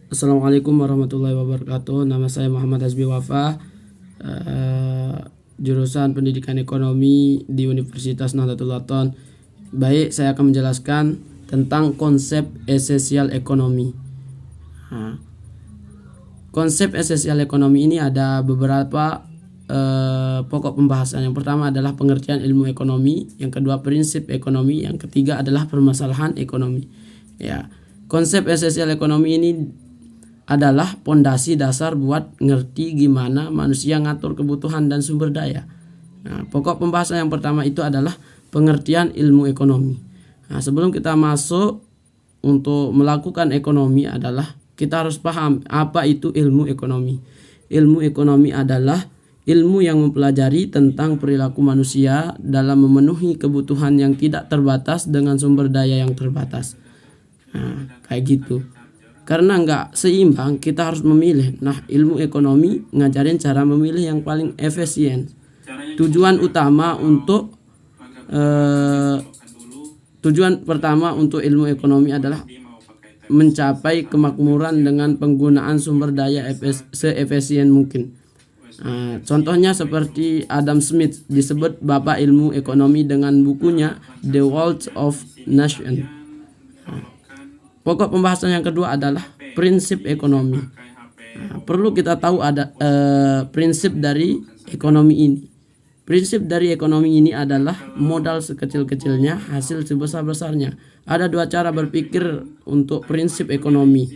Assalamualaikum warahmatullahi wabarakatuh. Nama saya Muhammad Hasbi Wafa, jurusan Pendidikan Ekonomi di Universitas Nahdlatul Ulama. Baik, saya akan menjelaskan tentang konsep esensial ekonomi. Konsep esensial ekonomi ini ada beberapa pokok pembahasan. Yang pertama adalah pengertian ilmu ekonomi, yang kedua prinsip ekonomi, yang ketiga adalah permasalahan ekonomi. Ya, konsep esensial ekonomi ini adalah pondasi dasar buat ngerti gimana manusia ngatur kebutuhan dan sumber daya. Nah, pokok pembahasan yang pertama itu adalah pengertian ilmu ekonomi. Nah, sebelum kita masuk untuk melakukan ekonomi adalah kita harus paham apa itu ilmu ekonomi. Ilmu ekonomi adalah ilmu yang mempelajari tentang perilaku manusia dalam memenuhi kebutuhan yang tidak terbatas dengan sumber daya yang terbatas. Nah, kayak gitu. Karena nggak seimbang, kita harus memilih. Nah, ilmu ekonomi ngajarin cara memilih yang paling efisien. Tujuan pertama untuk ilmu ekonomi adalah mencapai kemakmuran dengan penggunaan sumber daya seefisien mungkin. Contohnya seperti Adam Smith disebut bapak ilmu ekonomi dengan bukunya The Wealth of Nations. Pokok pembahasan yang kedua adalah prinsip ekonomi. Perlu kita tahu ada prinsip dari ekonomi ini. Prinsip dari ekonomi ini adalah modal sekecil-kecilnya, hasil sebesar-besarnya. Ada dua cara berpikir untuk prinsip ekonomi.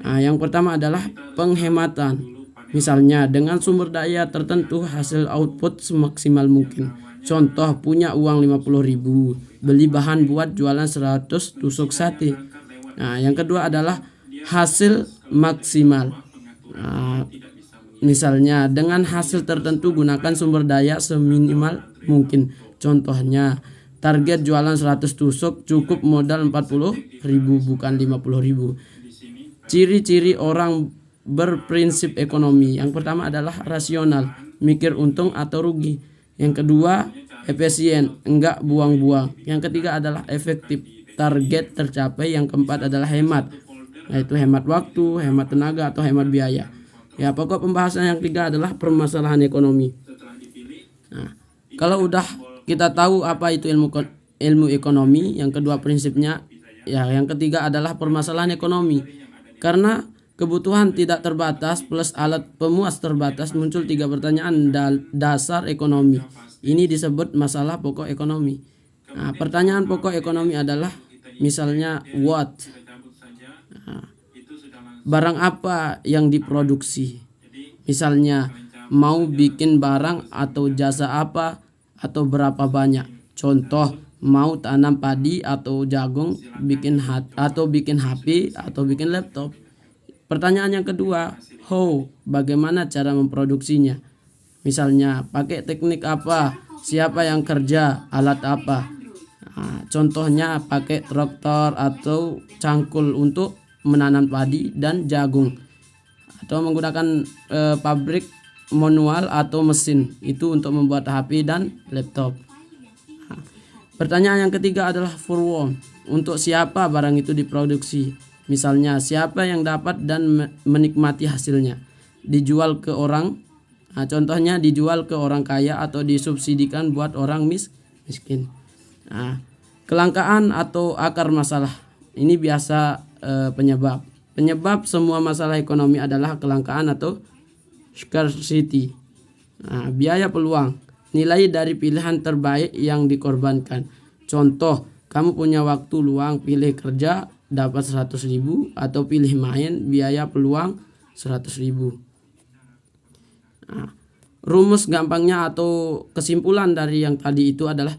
Yang pertama adalah penghematan. Misalnya dengan sumber daya tertentu hasil output semaksimal mungkin. Contoh, punya uang 50.000, beli bahan buat jualan 100 tusuk sate. Yang kedua adalah hasil maksimal. Misalnya dengan hasil tertentu gunakan sumber daya seminimal mungkin. Contohnya target jualan 100 tusuk cukup modal 40.000 bukan 50.000. Ciri-ciri orang berprinsip ekonomi. Yang pertama adalah rasional, mikir untung atau rugi. Yang kedua efisien, enggak buang-buang. Yang ketiga adalah efektif, target tercapai. Yang keempat adalah hemat, yaitu hemat waktu, hemat tenaga atau hemat biaya. Ya, pokok pembahasan yang ketiga adalah permasalahan ekonomi. Kalau udah kita tahu apa itu ilmu ekonomi, yang kedua prinsipnya, ya yang ketiga adalah permasalahan ekonomi. Karena kebutuhan tidak terbatas plus alat pemuas terbatas, muncul 3 pertanyaan dasar ekonomi. Ini disebut masalah pokok ekonomi. Pertanyaan pokok ekonomi adalah misalnya what? Barang apa yang diproduksi? Misalnya mau bikin barang atau jasa apa atau berapa banyak? Contoh, mau tanam padi atau jagung, bikin HP atau bikin laptop. Pertanyaan yang kedua, how? Bagaimana cara memproduksinya? Misalnya pakai teknik apa? Siapa yang kerja? Alat apa? Contohnya pakai traktor atau cangkul untuk menanam padi dan jagung, atau menggunakan pabrik manual atau mesin itu untuk membuat HP dan laptop. Pertanyaan yang ketiga adalah for whom, untuk siapa barang itu diproduksi. Misalnya siapa yang dapat dan menikmati hasilnya. Dijual ke orang, contohnya dijual ke orang kaya atau disubsidikan buat orang miskin. Kelangkaan atau akar masalah, ini biasa penyebab semua masalah ekonomi adalah kelangkaan atau scarcity. Biaya peluang, nilai dari pilihan terbaik yang dikorbankan. Contoh, kamu punya waktu luang, pilih kerja dapat 100.000 atau pilih main, biaya peluang 100.000. Rumus gampangnya atau kesimpulan dari yang tadi itu adalah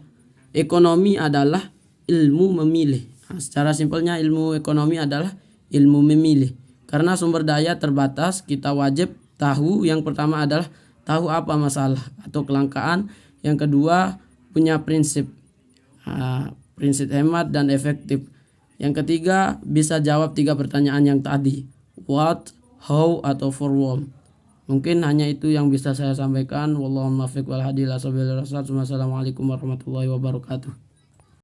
ekonomi adalah ilmu memilih. Secara simpelnya ilmu ekonomi adalah ilmu memilih. Karena sumber daya terbatas, kita wajib tahu. Yang pertama adalah tahu apa masalah atau kelangkaan. Yang kedua punya prinsip hemat dan efektif. Yang ketiga bisa jawab 3 pertanyaan yang tadi, what, how, atau for whom. Mungkin hanya itu yang bisa saya sampaikan. Wallahu muwaffiq wal hadi ila sabilir rasyad. Wassalamualaikum warahmatullahi wabarakatuh.